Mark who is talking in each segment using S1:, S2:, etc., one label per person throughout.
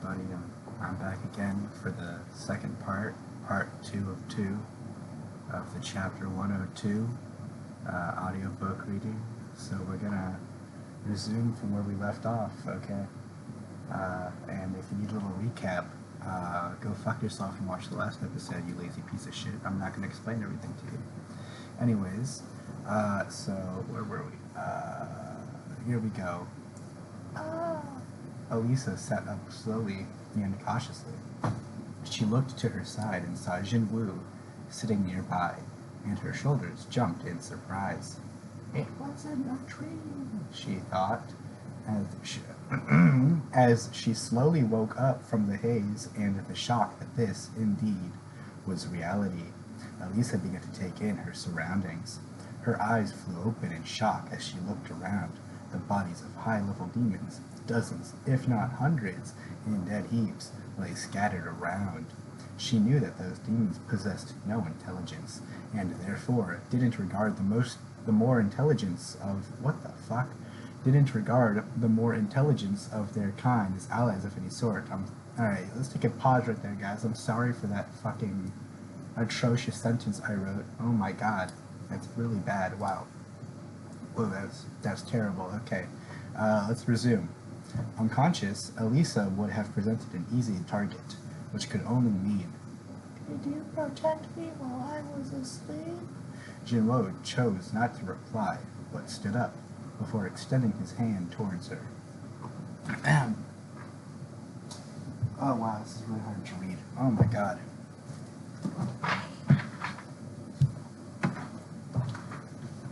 S1: everybody. I'm back again for the second part 2 of 2 of the chapter 102 audiobook reading. So we're gonna resume from where we left off, okay? And if you need a little recap, go fuck yourself and watch the last episode, you lazy piece of shit. I'm not gonna explain everything to you. Anyways, so where were we? Here we go. Elisa sat up slowly and cautiously. She looked to her side and saw Jinwoo sitting nearby, and her shoulders jumped in surprise. It wasn't a dream, she thought, as she slowly woke up from the haze and the shock that this, indeed, was reality. Elisa began to take in her surroundings. Her eyes flew open in shock as she looked around. The bodies of high-level demons, dozens, if not hundreds, in dead heaps, lay scattered around. She knew that those demons possessed no intelligence, and therefore didn't regard the more intelligence of their kind as allies of any sort. Alright, let's take a pause right there, guys. I'm sorry for that fucking atrocious sentence I wrote. Oh my god. That's really bad. Wow. Whoa, that's terrible. Okay, let's resume. Unconscious, Elisa would have presented an easy target, which could only mean, "Did you protect me while I was asleep?" Jinwo chose not to reply, but stood up before extending his hand towards her. Oh wow, this is really hard to read. Oh my god.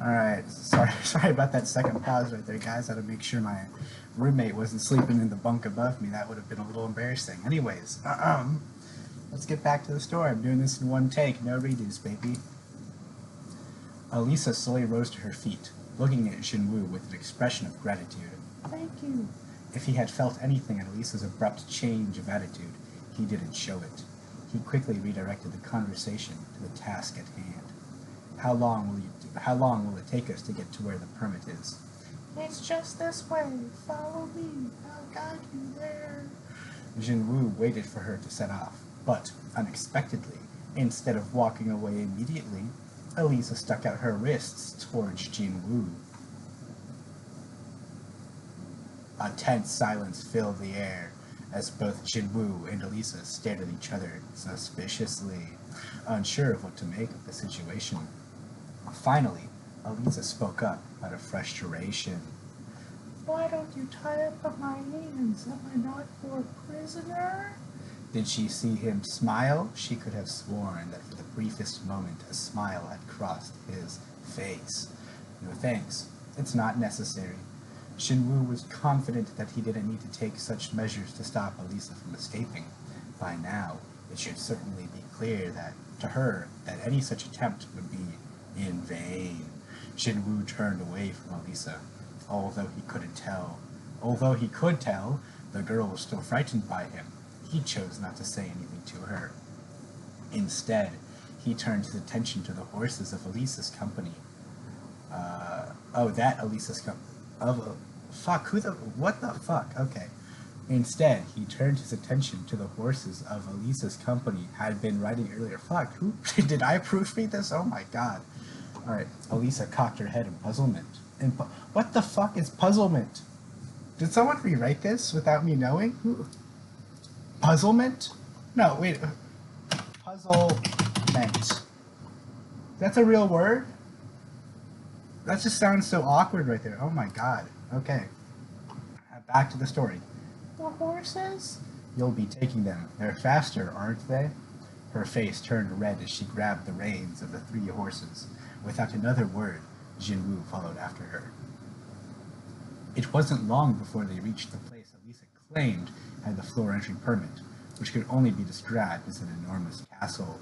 S1: Alright, sorry about that second pause right there, guys. I had to make sure my roommate wasn't sleeping in the bunk above me. That would have been a little embarrassing. Anyways, let's get back to the story. I'm doing this in one take, no redos, baby. Elisa slowly rose to her feet, looking at Jinwoo with an expression of gratitude. Thank you. If he had felt anything at Elisa's abrupt change of attitude, he didn't show it. He quickly redirected the conversation to the task at hand. How long will it take us to get to where the permit is? It's just this way. Follow me. I'll guide you there. Jinwoo waited for her to set off, but unexpectedly, instead of walking away immediately, Elisa stuck out her wrists towards Jinwoo. A tense silence filled the air as both Jinwoo and Elisa stared at each other suspiciously, unsure of what to make of the situation. Finally, Elisa spoke up out of frustration. Why don't you tie up my hands? Am I not your prisoner? Did she see him smile? She could have sworn that for the briefest moment a smile had crossed his face. No thanks. It's not necessary. Jinwoo was confident that he didn't need to take such measures to stop Elisa from escaping. By now, it should certainly be clear to her that any such attempt would be in vain. Jinwoo turned away from Elisa. Although he could tell, the girl was still frightened by him. He chose not to say anything to her. Instead, he turned his attention to the horses of Elisa's company. What the fuck? Okay. Instead, he turned his attention to the horses of Elisa's company had been riding earlier. Fuck, did I proofread this? Oh my god. Alright, Elisa cocked her head in puzzlement. What the fuck is puzzlement? Did someone rewrite this without me knowing? Puzzlement? No, wait. Puzzlement. That's a real word? That just sounds so awkward right there. Oh my god. Okay. Back to the story. The horses? You'll be taking them. They're faster, aren't they? Her face turned red as she grabbed the reins of the 3 horses. Without another word, Jinwoo followed after her. It wasn't long before they reached the place Elisa claimed had the floor entry permit, which could only be described as an enormous castle.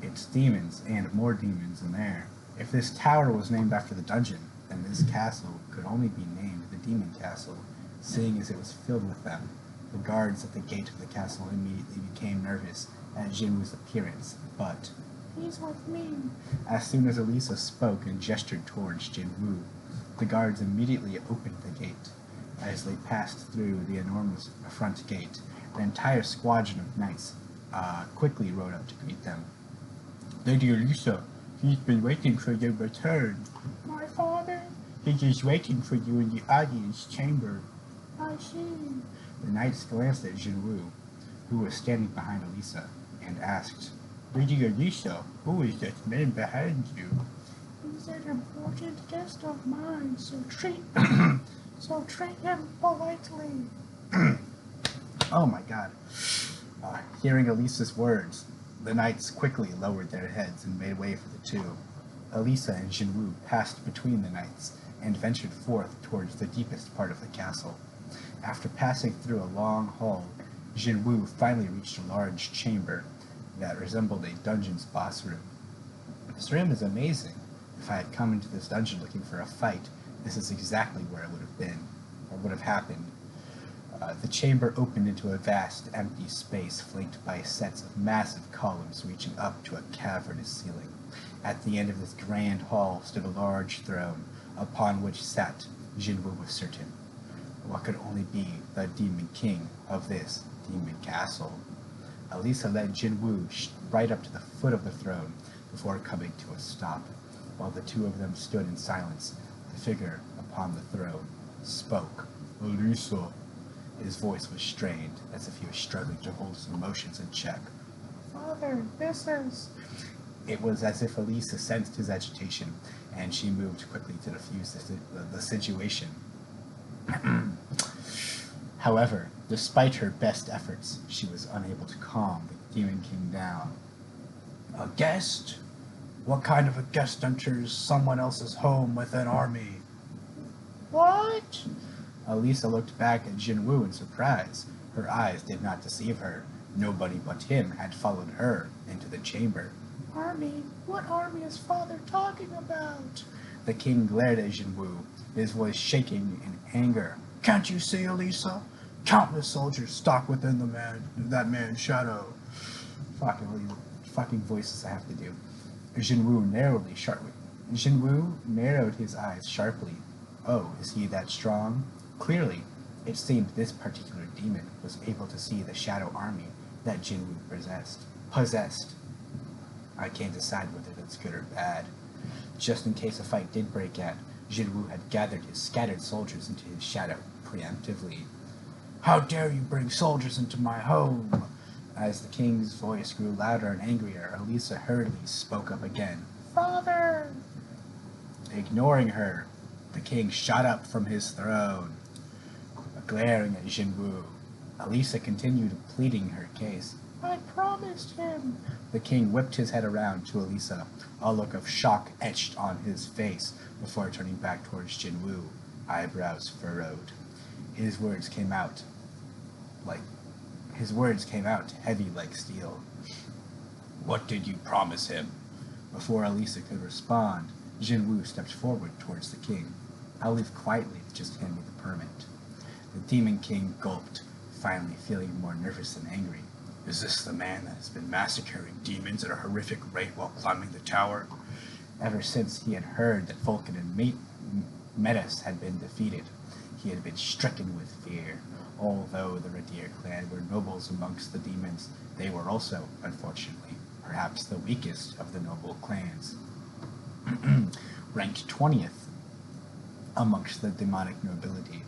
S1: It's demons and more demons in there. If this tower was named after the dungeon, then this castle could only be named the Demon Castle, seeing as it was filled with them. The guards at the gate of the castle immediately became nervous at Jinwoo's appearance, but he's with me. As soon as Elisa spoke and gestured towards Jinwoo, the guards immediately opened the gate. As they passed through the enormous front gate, an entire squadron of knights quickly rode up to greet them. Lady Elisa, he's been waiting for your return. My father? He's just waiting for you in the audience chamber. I see. The knights glanced at Jinwu, who was standing behind Elisa, and asked, Lady Elisa, who is this man behind you? He's an important guest of mine, so treat him politely. Oh my god. Hearing Elisa's words, the knights quickly lowered their heads and made way for the two. Elisa and Jinwu passed between the knights and ventured forth towards the deepest part of the castle. After passing through a long hall, Jinwu finally reached a large chamber that resembled a dungeon's boss room. This room is amazing. If I had come into this dungeon looking for a fight, this is exactly where it would have been, or would have happened. The chamber opened into a vast, empty space flanked by sets of massive columns reaching up to a cavernous ceiling. At the end of this grand hall stood a large throne, upon which sat, Jinwu was certain, what could only be the Demon King of this demon castle. Elisa led Jinwu right up to the foot of the throne before coming to a stop. While the two of them stood in silence, the figure upon the throne spoke. Elisa. His voice was strained, as if he was struggling to hold his emotions in check. Father, this is... It was as if Elisa sensed his agitation, and she moved quickly to defuse the situation. However, despite her best efforts, she was unable to calm the Demon King down. A guest? What kind of a guest enters someone else's home with an army? What? Elisa looked back at Jinwu in surprise. Her eyes did not deceive her. Nobody but him had followed her into the chamber. Army? What army is father talking about? The king glared at Jinwu, his voice shaking in anger. Can't you see, Elisa? Countless soldiers stalk within that man's shadow. Fucking voices I have to do. Jinwu narrowed his eyes sharply. Oh, is he that strong? Clearly, it seemed this particular demon was able to see the shadow army that Jinwu possessed. I can't decide whether that's good or bad. Just in case a fight did break out, Jinwu had gathered his scattered soldiers into his shadow preemptively. How dare you bring soldiers into my home? As the king's voice grew louder and angrier, Elisa hurriedly spoke up again. Father! Ignoring her, the king shot up from his throne, glaring at Jinwu. Elisa continued pleading her case. I promised him. The king whipped his head around to Elisa, a look of shock etched on his face before turning back towards Jinwu, eyebrows furrowed. His words came out heavy like steel. What did you promise him? Before Elisa could respond, Jinwu stepped forward towards the king. I'll leave quietly, just hand me the permit. The Demon King gulped, finally feeling more nervous and angry. Is this the man that has been massacring demons at a horrific rate while climbing the tower? Ever since he had heard that Vulcan and Metis had been defeated, he had been stricken with fear. Although the Radir clan were nobles amongst the demons, they were also, unfortunately, perhaps the weakest of the noble clans. Ranked 20th amongst the demonic nobility.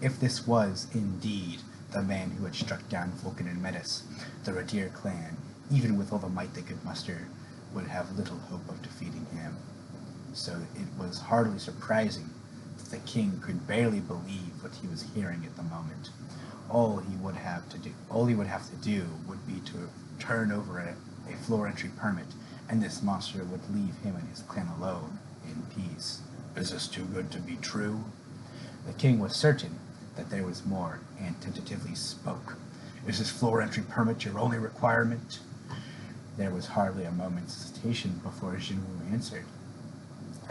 S1: If this was, indeed, the man who had struck down Vulcan and Metis, the Radir clan, even with all the might they could muster, would have little hope of defeating him. So it was hardly surprising that the king could barely believe what he was hearing at the moment. All he would have to do would be to turn over a floor entry permit, and this monster would leave him and his clan alone, in peace. Is this too good to be true? The king was certain that there was more, and tentatively spoke. Is this floor entry permit your only requirement? There was hardly a moment's hesitation before Jinwu answered,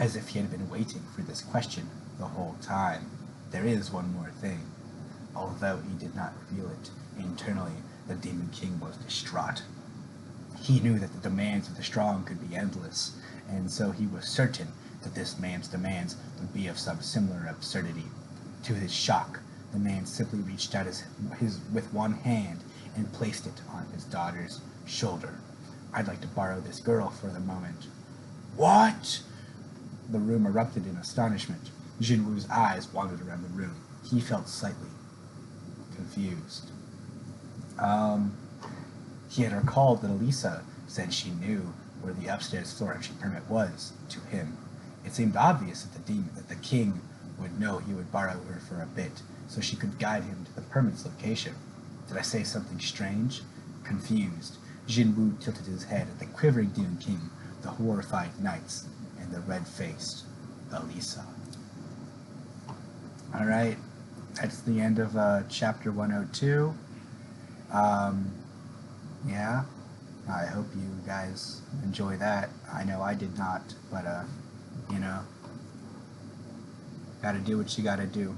S1: as if he had been waiting for this question the whole time. There is one more thing. Although he did not reveal it, internally the Demon King was distraught. He knew that the demands of the strong could be endless, and so he was certain that this man's demands would be of some similar absurdity. To his shock, The man simply reached out his with one hand and placed it on his daughter's shoulder. I'd like to borrow this girl for the moment. What? The room erupted in astonishment. Jinwoo's eyes wandered around the room. He felt slightly confused. He had recalled that Elisa said she knew where the upstairs floor entry permit was to him. It seemed obvious that the king would know he would borrow her for a bit, so she could guide him to the permit's location. Did I say something strange? Confused, Jinwoo tilted his head at the quivering Demon King, the horrified knights, and the red-faced Elisa. Alright, that's the end of chapter 102. Yeah, I hope you guys enjoy that. I know I did not, but, you know, gotta do what you gotta do.